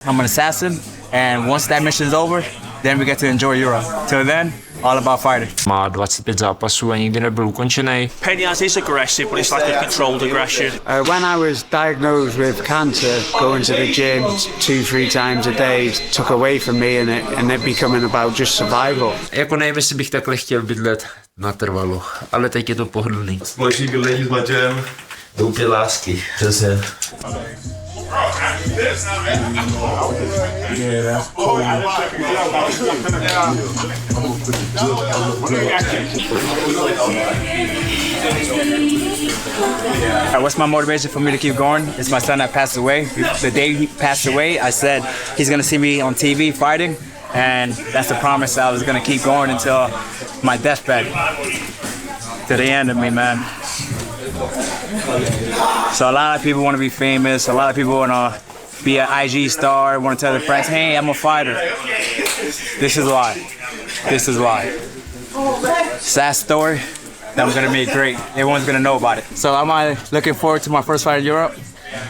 I'm an assassin, and once that mission's over, then we get to enjoy Europe. Till then, all about fighting. Má 25 zápasů a nikdy nebyl ukončený. Penny has is aggressive, but it's like a controlled aggression. When I was diagnosed with cancer, going to the gym 2-3 times a day took away from me and it becoming about just survival. Jako nevím, jestli bych takhle chtěl bydlet natrvalo, ale teď je to pohodlný. Společný bydlení s Matějem. Doupě lásky, přesně. What's my motivation for me to keep going? It's my son that passed away. The day he passed away, I said he's gonna see me on TV fighting, and that's the promise I was gonna keep going until my deathbed, to the end of me, man. So a lot of people want to be famous. A lot of people want to be an IG star. Want to tell their friends, "Hey, I'm a fighter." This is why. This is why. Sad story that I'm gonna make great. Everyone's gonna know about it. So am I looking forward to my first fight in Europe?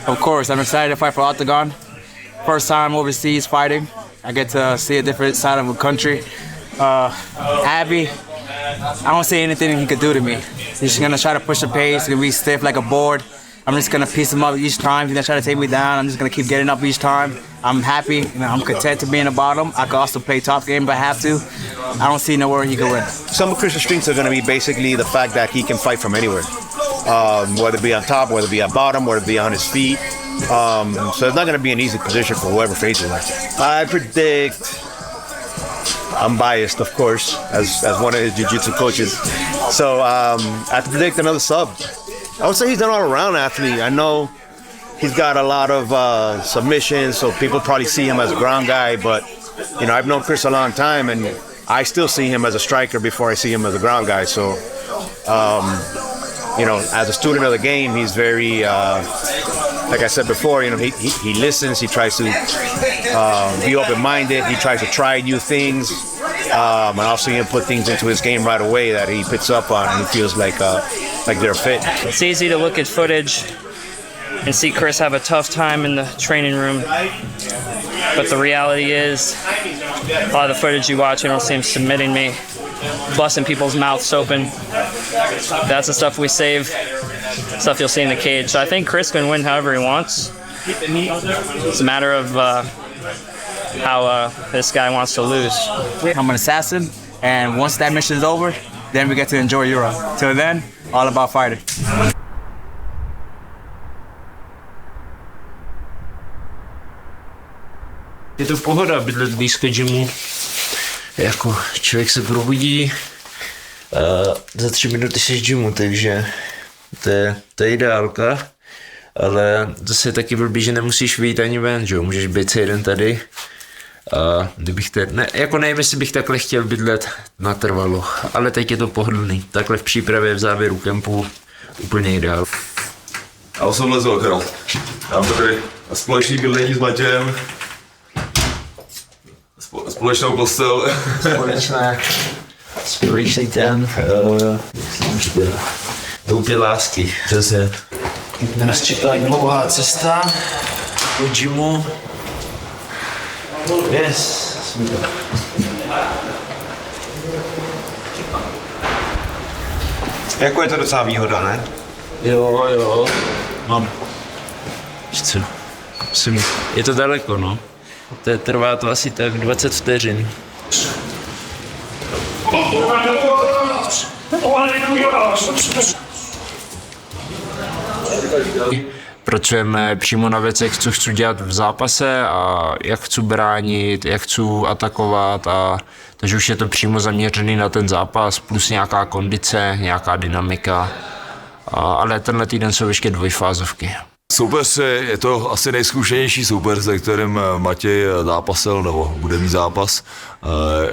Of course, I'm excited to fight for OKTAGON. First time overseas fighting. I get to see a different side of a country. Abby, I don't see anything he could do to me. He's gonna try to push the pace. He's gonna be stiff like a board. I'm just gonna piece him up each time. He's gonna try to take me down. I'm just gonna keep getting up each time. I'm happy. I'm content to be in the bottom. I could also play top game if I have to. I don't see nowhere he could win. Some of Chris's strengths are gonna be basically the fact that he can fight from anywhere. Whether it be on top, whether it be at bottom, whether it be on his feet. So it's not gonna be an easy position for whoever faces him. I predict. I'm biased, of course, as one of his jiu-jitsu coaches. So I predict another sub. I would say he's an all-around athlete. I know he's got a lot of submissions, so people probably see him as a ground guy. But you know, I've known Chris a long time, and I still see him as a striker before I see him as a ground guy. So you know, as a student of the game, he's very, like I said before, you know, he listens. He tries to be open-minded. He tries to try new things. And I'll see him put things into his game right away that he picks up on, and he feels like they're fit. It's easy to look at footage and see Chris have a tough time in the training room, but the reality is, a lot of the footage you watch, you don't see him submitting me, busting people's mouths open. That's the stuff we save, stuff you'll see in the cage. So I think Chris can win however he wants. It's a matter of how this guy wants to lose. I'm an assassin, and once that mission's over, then we get to enjoy Europe. Till then, all about fighting. Je to pohoda bydlet blízko gymu. Jako člověk se probudí za 3 minuty jsi v gymu, takže to je ideálka. Ale zase je taky blbý, že nemusíš vyjít ani ven, že jo? Můžeš být se jeden tady. Kdybych jako nevím, jestli bych takhle chtěl bydlet natrvalo, ale teď je to pohodlný. Takhle v přípravě, v závěru kempu, úplně ideál. A už jsem lezl, Karol. Mám tady společný bydlení s Matějem. Společnou postel. Společný ten. Doupě lásky, přesně. Nás čeká dlouhá cesta do gymu. Yes. Jako je to docela výhoda, ne? Jo. Mám. Je to daleko, no. Trvá to asi tak 20 vteřin. Pracujeme přímo na věcech, co chci dělat v zápase a jak chci bránit, jak chci atakovat, takže už je to přímo zaměřený na ten zápas, plus nějaká kondice, nějaká dynamika, ale tenhle týden jsou ještě dvojfázovky. Soupeř je to asi nejzkušenější soupeř, se kterým Matěj zápasil nebo bude mít zápas.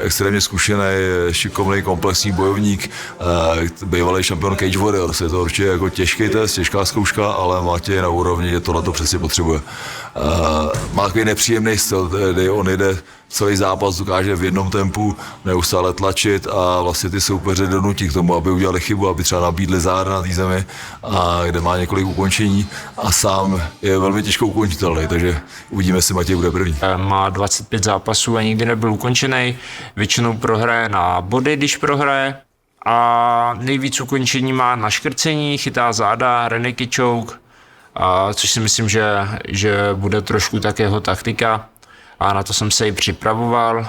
Extrémně zkušený, šikovný, komplexní bojovník, bývalý šampion Cage Warriors. Je to určitě jako těžký test, těžká zkouška, ale Matěj na úrovni, že tohle to přesně potřebuje. Má takový nepříjemný styl, kdy on jde celý zápas dokáže v jednom tempu neustále tlačit a vlastně ty soupeře donutí k tomu, aby udělali chybu, aby třeba nabídli záda na té zemi, a kde má několik ukončení a sám je velmi těžko ukončitelný, takže uvidíme, jestli Matěj bude první. Má 25 zápasů a nikdy nebyl ukončený, většinou prohraje na body, když prohraje, a nejvíc ukončení má na škrcení, chytá záda, reniki choke, což si myslím, že bude trošku tak jeho taktika, a na to jsem se i připravoval,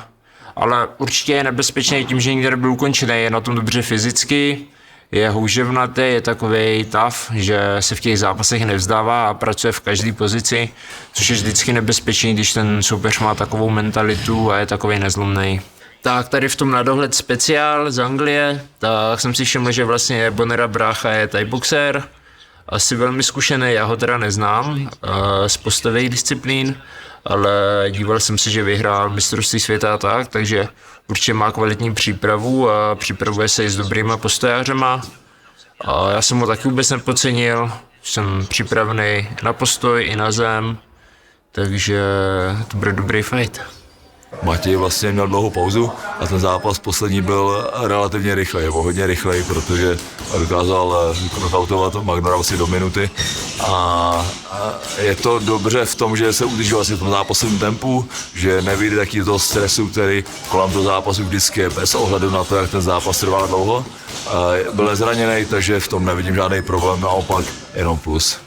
ale určitě je nebezpečný tím, že nikdy nebyl ukončený, je na tom dobře fyzicky, je houževnatý, je takovej tough, že se v těch zápasech nevzdává a pracuje v každé pozici, což je vždycky nebezpečný, když ten soupeř má takovou mentalitu a je takovej nezlomný. Tak tady v tom na dohled speciál z Anglie, tak jsem si všiml, že vlastně Bonera brácha je thai boxer, asi velmi zkušený, já ho teda neznám z postových disciplín, ale díval jsem se, že vyhrál mistrovství světa a tak, takže určitě má kvalitní přípravu a připravuje se i s dobrýma postojářema. A já jsem ho taky vůbec nepodcenil, jsem připravený na postoj i na zem, takže to bude dobrý fight. Matěj vlastně měl dlouhou pauzu a ten zápas poslední byl relativně rychlej, nebo hodně rychlej, protože dokázal knockoutovat Magara asi do minuty a je to dobře v tom, že se udrží vlastně v tom zápasovém tempu, že nevyjde taky toho stresu, který kolem toho zápasu vždycky je, bez ohledu na to, jak ten zápas trvá dlouho. Byl zraněný, takže v tom nevidím žádný problém, naopak jenom plus.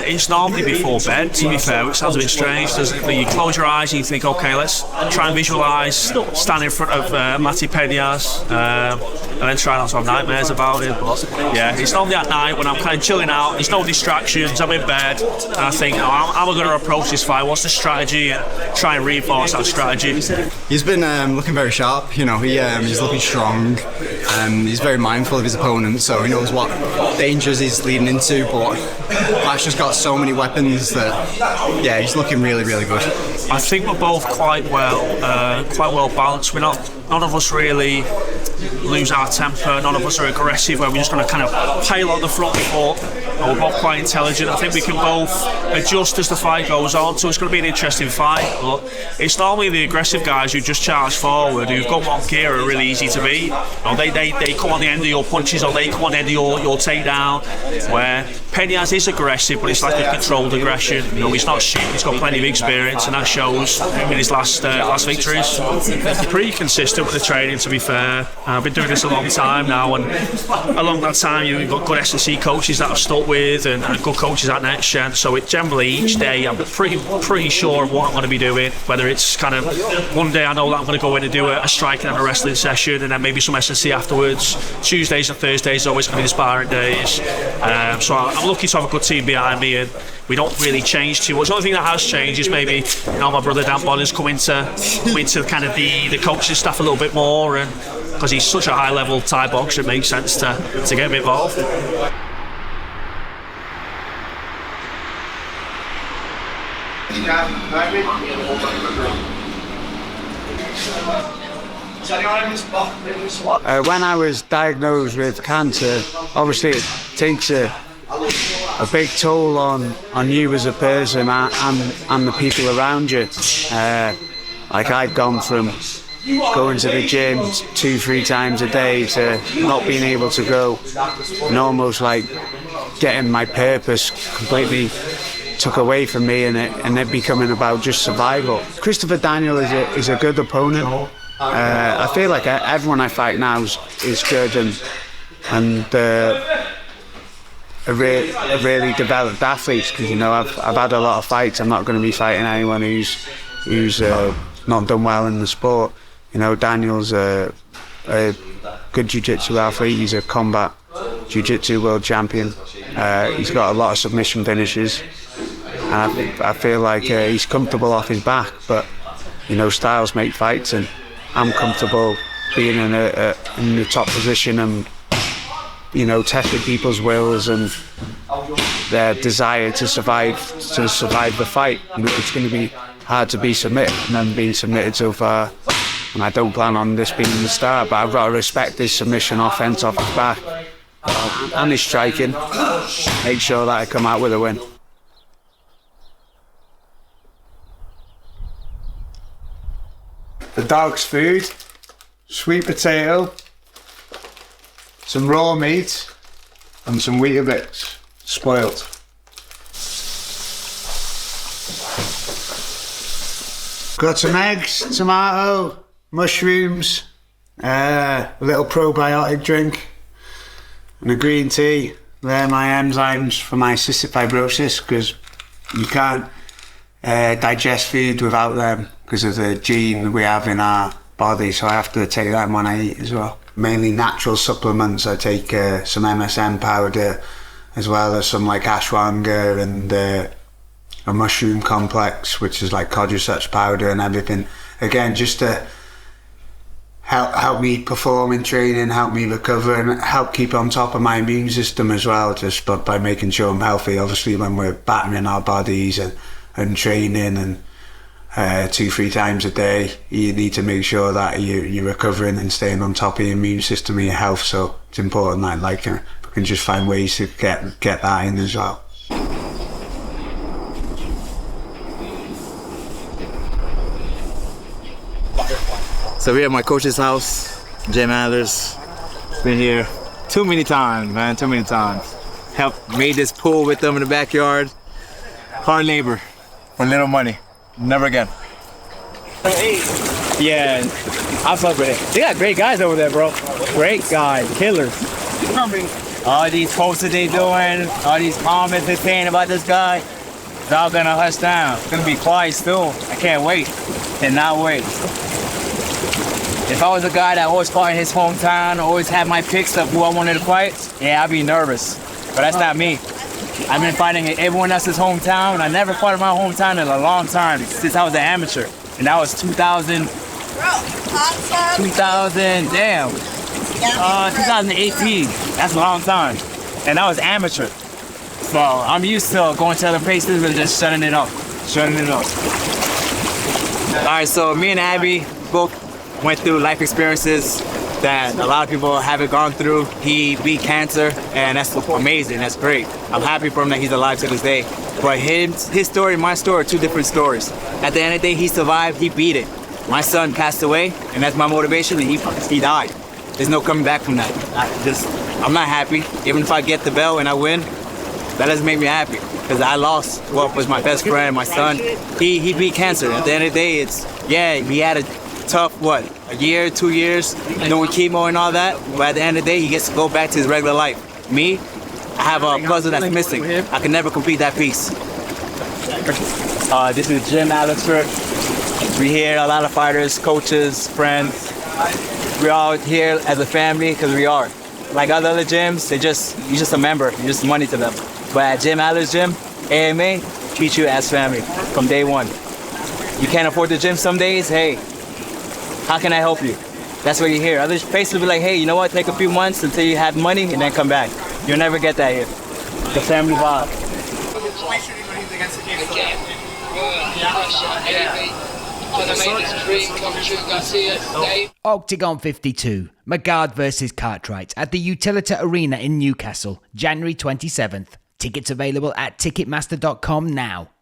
It's normally before bed, to be fair, which sounds a bit strange. You close your eyes and you think, okay, let's try and visualise, stand in front of Matty Peñas, and then try not to have nightmares about it. But yeah, it's normally at night when I'm kind of chilling out, there's no distractions, I'm in bed, and I think, how am I going to approach this fight? What's the strategy? And try and reinforce that strategy. He's been looking very sharp, you know, he's looking strong, he's very mindful of his opponent, so he knows what dangers he's leading into, but Matt's just got so many weapons that, yeah, he's looking really, really good. I think we're both quite well balanced. None of us really lose our temper, none of us are aggressive where we're just going to kind of pile on the front foot, and we're both quite intelligent. I think we can both adjust as the fight goes on, so it's going to be an interesting fight. But it's normally the aggressive guys who just charge forward, who've got one gear, are really easy to beat. You know, they come on the end of your punches, or they come on the end of your takedown, where Peñas is aggressive, but it's like a controlled aggression. You know, he's not shit, he's got plenty of experience, and that shows in his last victories. Pretty consistent with the training, to be fair. I've been doing this a long time now, and along that time you've got good S&C coaches that I've stuck with, and good coaches at Next Gen. So it generally each day I'm pretty sure of what I'm going to be doing. Whether it's kind of one day I know that I'm going to go in and do a striking and a wrestling session, and then maybe some S&C afterwards. Tuesdays and Thursdays are always going to be the sparring days. So I'm lucky to have a good team behind me, and we don't really change too much. The only thing that has changed is maybe, you know, my brother Dan Bonner's come into kind of the coaching staff a little bit more, and because he's such a high level Thai boxer, it makes sense to get him involved. When I was diagnosed with cancer, obviously it takes a big toll on you as a person and the people around you. Like I'd gone from going to the gym 2-3 times a day to not being able to go, and almost like getting my purpose completely took away from me, and it becoming about just survival. Christopher Daniel is a good opponent. I feel like everyone I fight now is good and really developed athletes, because, you know, I've had a lot of fights. I'm not going to be fighting anyone who's not done well in the sport. You know, Daniel's a good jiu-jitsu athlete. He's a combat jiu-jitsu world champion. He's got a lot of submission finishes, and I feel like he's comfortable off his back. But, you know, styles make fights, and I'm comfortable being in the top position and, you know, testing people's wills and their desire to survive the fight. You know, it's going to be hard to be submitted, and then being submitted so far, And I don't plan on this being the start, but I've got to respect his submission offense off his back and his striking. Make sure that I come out with a win. The dog's food: sweet potato, some raw meat, and some Weetabix, spoiled. Got some eggs, tomato, mushrooms, a little probiotic drink, and a green tea. They're my enzymes for my cystic fibrosis, because you can't digest food without them because of the gene we have in our body, so I have to take them when I eat as well. Mainly natural supplements. I take some MSM powder, as well as some like ashwagandha and a mushroom complex, which is like cordyceps powder and everything. Again, just to help me perform in training, help me recover, and help keep on top of my immune system as well, just by making sure I'm healthy. Obviously, when we're battering our bodies and training and 2-3 times a day, you need to make sure that you're recovering and staying on top of your immune system and your health. So it's important that I can just find ways to get that in as well. So we're at my coach's house, Jim Adler's. Been here too many times, man, too many times. Made this pool with them in the backyard. Hard labor for little money. Never again. Yeah, I fuck with it. They got great guys over there, bro. Great guys, killers. All these posts that they doing, all these comments they're saying about this guy, it's all gonna hush down. It's gonna be quiet still. I can't wait. Cannot wait. If I was a guy that always fought in his hometown, always had my picks of who I wanted to fight, yeah, I'd be nervous. But that's not me. I've been fighting in everyone else's hometown, and I never fought in my hometown in a long time, since I was an amateur. And that was 2018. That's a long time. And I was amateur. So I'm used to going to other places and just shutting it up. All right, so me and Abby both went through life experiences that a lot of people haven't gone through. He beat cancer, and that's amazing. That's great. I'm happy for him that he's alive to this day. But his story and my story are two different stories. At the end of the day, he survived. He beat it. My son passed away, and that's my motivation. And he died. There's no coming back from that. I'm not happy. Even if I get the belt and I win, that doesn't make me happy, because I lost what was my best friend, my son. He beat cancer. At the end of the day, he had a tough, a year, 2 years, doing chemo and all that, but at the end of the day, he gets to go back to his regular life. Me, I have a puzzle that's missing. I can never complete that piece. This is Jim Alexford. We here, a lot of fighters, coaches, friends. We're all here as a family, because we are. Like other gyms, you're just a member, you're just money to them. But at Jim Adler's gym, AMA, treat you as family from day one. You can't afford the gym some days, hey, how can I help you? That's what you hear. Other places will be like, hey, you know what, take a few months until you have money and then come back. You'll never get that here. The family vibe. Octagon 52, Magard versus Cartwright at the Utilita Arena in Newcastle, January 27th. Tickets available at Ticketmaster.com now.